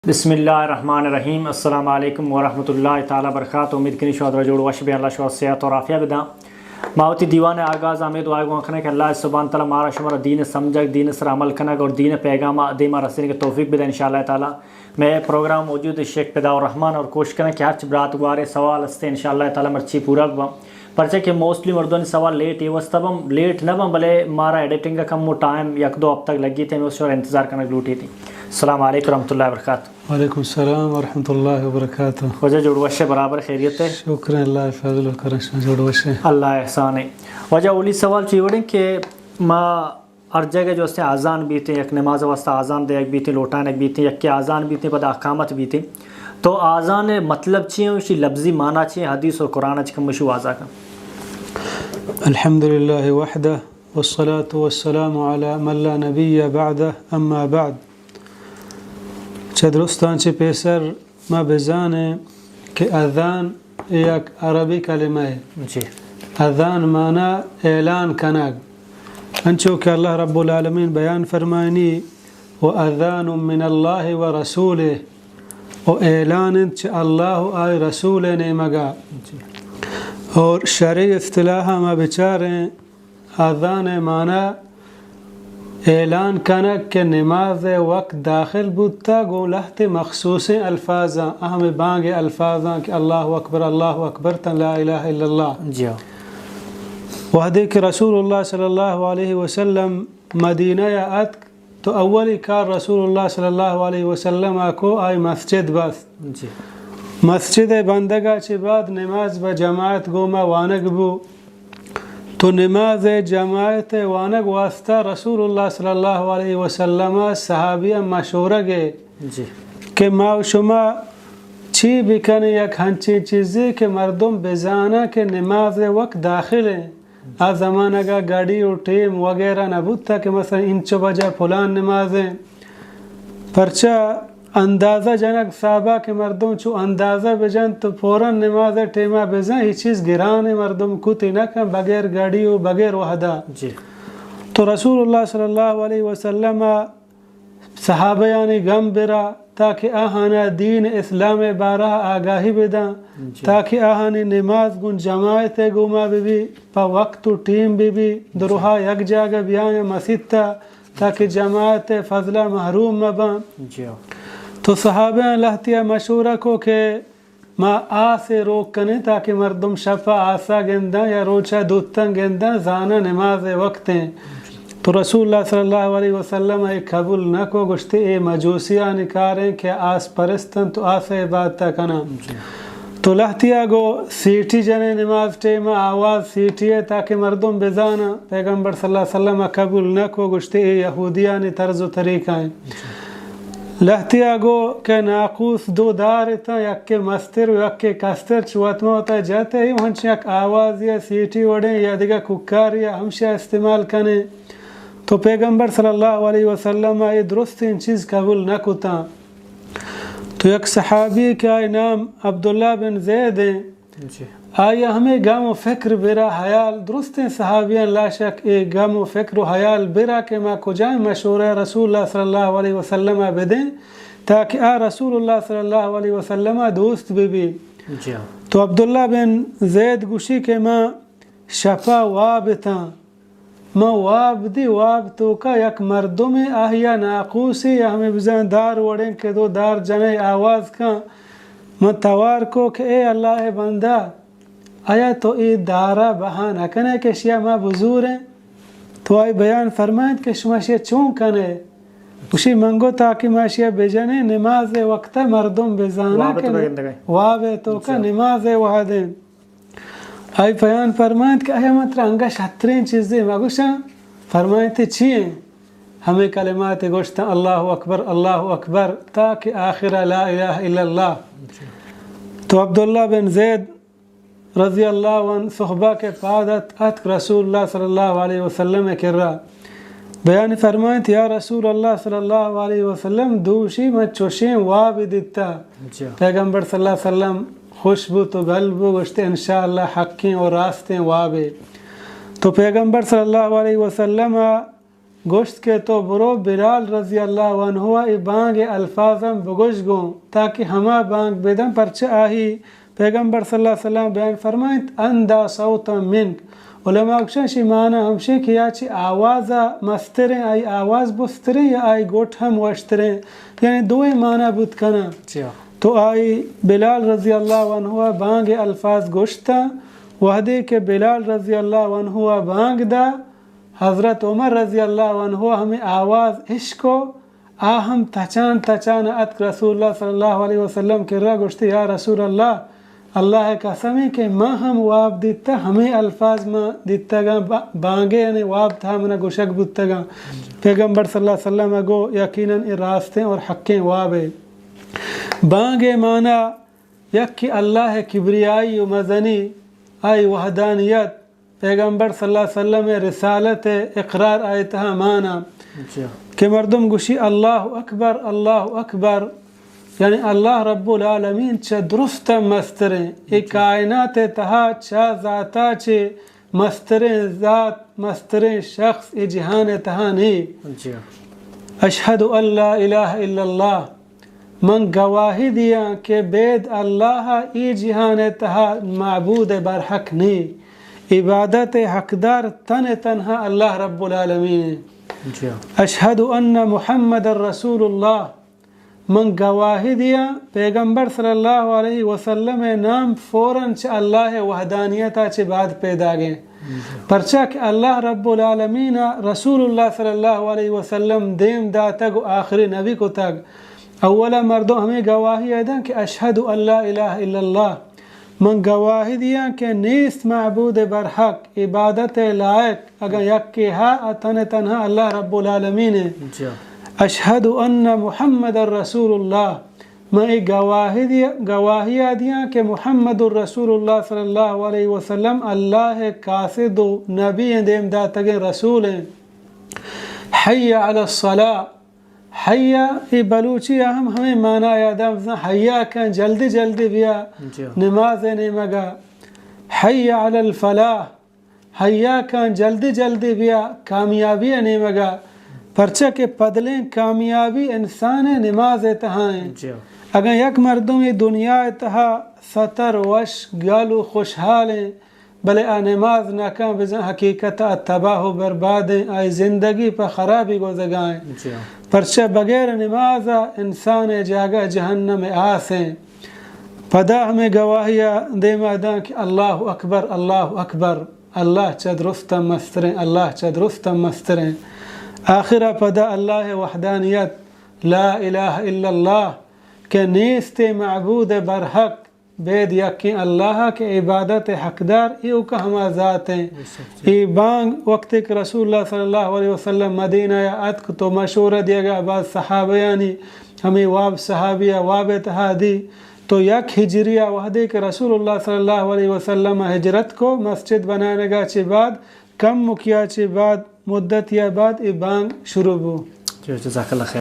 بسم اللہ الرحمن الرحیم السلام علیکم ورحمۃ اللہ تعالی وبرکاتہ. امید کنی شاد رجوڑ وش بے اللہ شو صحت اور عافیہ بدا ماوتی دیوان آغاز آمد دعا گو کھنے کہ اللہ سبحانہ تعالی مارا شمار دین سمجھک دین سر عمل کھنک اور دین پیغام دیما رسنے کے توفیق بدا انشاءاللہ تعالی. میں پروگرام موجود شیخ پیدا الرحمن اور کوشش کریں کہ ہر برات گوارے سوال استے انشاءاللہ تعالی مرچی پورا گوا پرچہ کہ موسٹلی مردوں نے سوال لیٹ یہ وستبم لیٹ نہ بم بلے مارا ایڈیٹنگ کا کم وہ ٹائم یک دو اب تک لگی تھے میں اس اور انتظار کرنے لوٹی تھی. السلام علیکم ورحمۃ اللہ وبرکاتہ. وعلیکم السلام ورحمۃ اللہ وبرکاتہ. وجہ جوڑوش برابر خیریت ہے. شکر اللہ فضل و کرم جوڑوش اللہ احسان ہے. وجہ اولی سوال چیوڑیں کہ ماں ہر جگہ جو اس نے آزان بھی تھے یک نماز واسطہ آزان دے ایک بھی تھے لوٹان ایک بھی تھے یک کے آزان بھی تھے پتہ احکامت بھی تھے تو آزان مطلب چیئے اسی لفظی معنی چیئے حدیث اور قرآن چکم مشو آزا کا. الحمدللہ وحدہ والصلاة والسلام علی من لا نبی بعدہ اما بعد. درستان چی پیسر ما بزانے کہ اذان یک عربی کلمہ ہے. جی اذان معنی اعلان کنگ انچو کہ اللہ رب العالمین بیان فرمائنی وَأَذَانٌ مِّنَ اللَّهِ وَرَسُولِهِ و اعلان چ اللہ آئی رسول نے مگا. اور شرعی اصطلاح ما بچاریں اذان معنی اعلان کنک کہ نماز وقت داخل بودتا گو لہت مخصوص الفاظاں اہم بانگ الفاظاں کہ اللہ اکبر تن لا الہ الا اللہ. جی وحدی کہ رسول اللہ صلی اللہ علیہ وسلم مدینہ یا اتک تو اولی کار رسول اللہ صلی اللہ علیہ وسلم کو آئی مسجد بس. جی مسجد بندگا چی بعد نماز با جماعت گوما وانگ بو تو نماز جماعت وانگ واسطہ رسول اللہ صلی اللہ علیہ وسلم صحابیہ مشورہ گے جی کہ ما شما چی بکن یک ہنچی چیزی کہ مردم بزانا کہ نماز وقت داخل ہیں. آ زمانہ کا گاڑی اور ٹیم وغیرہ نبود تھا کہ مثلا انچو بجا پلان نمازیں پرچہ اندازہ جنک صحابہ کے مردم چو اندازہ بجن تو فوراً نماز ٹیمہ بزن ہی چیز گرانے مردم کتی نہ کن بغیر گاڑی و بغیر وحدہ. جی تو رسول اللہ صلی اللہ علیہ وسلم صحابہ یعنی غم برا تاکہ آہانا دین اسلام بارہ آگاہی بدن تاکہ آہانی نماز گن جماعت گوما بھی پا وقت و ٹیم بھی دروہا یک جاگہ بیاں مسجد تا تاکہ جماعت فضلہ محروم مبان. جی تو صحابہ لہتیا مشورہ کو کہ ما آ سے روک کنے تاکہ مردم شفا آسا گندہ یا روچہ دوتن گندہ زانا نماز وقتیں. تو رسول اللہ صلی اللہ علیہ وسلم ایک قبول نہ کو گشتے اے مجوسیہ نکاریں کہ آس پرستن تو آس عبادتہ کنا. تو لہتیا گو سیٹی جنے نماز ٹیمہ آواز سیٹی ہے تاکہ مردم بزانا پیغمبر صلی اللہ علیہ وسلم قبول نہ کو گشتے اے یہودیانی طرز و طریقہ ہیں. لہتیا گو کہ ناقوس دو دار تا یک کے مستر و یک کے کستر چواتمہ ہوتا ہے جاتے ہی ہنچ یک آواز یا سیٹی وڑیں یا دیگا ککار یا ہمشہ استعمال کنے تو پیغمبر صلی اللہ علیہ وسلم یہ درست ان چیز قبول نہ کتا. تو یک صحابی کا نام عبداللہ بن زید ہیں. آیا ہمیں غم و فکر برا حیال درست صحابیان لا شک ایک غم و فکر و حیال برا کہ ما کجائیں مشورہ رسول اللہ صلی اللہ علیہ وسلم بدیں تاکہ رسول اللہ صلی اللہ علیہ وسلم دوست بھی. تو عبداللہ بن زید گوشی کہ ما شفا واب تھا ما واب دی واب تو کا یک مردم آہیا ناقوسی یا ہمیں بزن دار وڑیں کہ دو دار جنے آواز کا ما توار کو کہ اے اللہ بندہ آیا تو ای دارہ بہانہ کنے کہ شیعہ ما بزور ہیں تو آئی بیان فرمائیں کہ شما شیعہ چون کنے اسی منگو تاکہ ما شیعہ بجنے نماز وقت مردم بزانا کنے وابے تو کا نماز وحدیں. آئی بیان فرمائیں کہ آیا مطلب انگا شترین چیزیں مگوشا فرمائیں تھے چیئیں ہمیں کلمات گوشتا اللہ اکبر تاکہ آخر لا الہ الا اللہ. تو عبداللہ بن زید رضی اللہ عنہ صحبہ کے پادت اتک رسول اللہ صلی اللہ علیہ وسلم کر رہا بیان فرمائیں تھے یا رسول اللہ صلی اللہ علیہ وسلم دوشی میں چوشیں واب دیتا. پیغمبر صلی اللہ علیہ وسلم خوشبو تو گلبو گشتے انشاءاللہ حقیں اور راستیں وابے. تو پیغمبر صلی اللہ علیہ وسلم گوشت کے تو برو بلال رضی اللہ عنہ ای بانگ الفاظم بگوش گو تاکہ ہما بانگ بدن پرچہ آہی پیغمبر صلی اللہ علیہ وسلم بیان فرمائیں اندا صوتا منک علماء اکشن شی معنی ہمشے کیا چی آوازا مستریں آئی آواز بستریں یا آئی گوٹ ہم وشتریں یعنی دوئی معنی بود کنا تو آئی بلال رضی اللہ عنہ بانگ الفاظ گوشتا وحدی کے بلال رضی اللہ عنہ بانگ دا حضرت عمر رضی اللہ عنہ ہمیں آواز عشقو آہم تچان اتک رسول اللہ صلی اللہ علیہ وسلم کے را گوشتی یا رسول اللہ اللہ قسمی کہ ماں ہم واب دیتا ہمیں الفاظ ماں دیتا گا بانگے یعنی واب تھا منا گوشک بودتا گا پیغمبر صلی اللہ علیہ وسلم اگو یقیناً راستیں اور حقیں وابے بانگے مانا یک کہ اللہ کبریائی و مزنی آئی وحدانیت پیغمبر صلی اللہ علیہ وسلم رسالت اقرار آیتها مانا کہ مردم گوشی اللہ اکبر یعنی اللہ رب العالمین چا درست مستریں ایک کائنات تہا چا ذاتا چے مستریں ذات مستریں شخص ای جہان تہا نہیں اشہد ان لا الہ الا اللہ من گواہی دیا کہ بید اللہ ای جہان تہا معبود برحق نہیں عبادت حقدار تنہا اللہ رب العالمین اشہد ان محمد رسول اللہ من گواہی دیا پیغمبر صلی اللہ علیہ وسلم نام فوراً چھ اللہ وحدانیتا چھ بعد پیدا گئے پرچہ کہ اللہ رب العالمین رسول اللہ صلی اللہ علیہ وسلم دیم دا تگ و آخری نبی کو تگ اولا مردوں ہمیں گواہی ایدا کہ اشہد ان لا الہ الا اللہ من گواہی دیا کہ نیست معبود برحق عبادت لائق اگر یک کے ہاں تنہا اللہ رب العالمین ہے اشہد ان محمد رسول اللہ میں گواہی دیا کہ محمد الرسول اللہ صلی اللہ علیہ وسلم اللہ قاصد و نبی دیم داتگیں رسول ہیں حی علی الصلاة حیا ای بلوچی ہمیں مانا یادم حیا کن جلدی بیا نماز نیمگا حی علی الفلاح حیا کن جلدی بیا کامیابی نیمگا پرچہ کے پدلیں کامیابی انسان نماز تہائیں اگر یک مردم یہ دنیا تہا سطر وش گالو خوشحالیں بلے نماز ناکام بزن حقیقت تباہ و بربادیں آئی زندگی پر خرابی گزگائیں پرچہ بغیر نماز انسان جاگہ جہنم آسیں پدا ہمیں گواہیاں دے ماداں کہ اللہ اکبر اللہ چدرست مستریں آخرہ پدا اللہ وحدانیت لا الہ الا اللہ کہ نیست معبود برحق بید یقین اللہ کے عبادت حقدار ایو کا ہما ذات ہیں ای بانگ وقت کہ رسول اللہ صلی اللہ علیہ وسلم مدینہ یا اتک تو مشورہ دیا گیا بعض صحابیانی ہمیں واب صحابیہ واب اتحادی تو یک ہجریہ وحدی کہ رسول اللہ صلی اللہ علیہ وسلم ہجرت کو مسجد بنانے گا چی بعد کم مکیا چی بعد مدت یا بعد ای بانگ شروع ہو. جزاک اللہ خیر.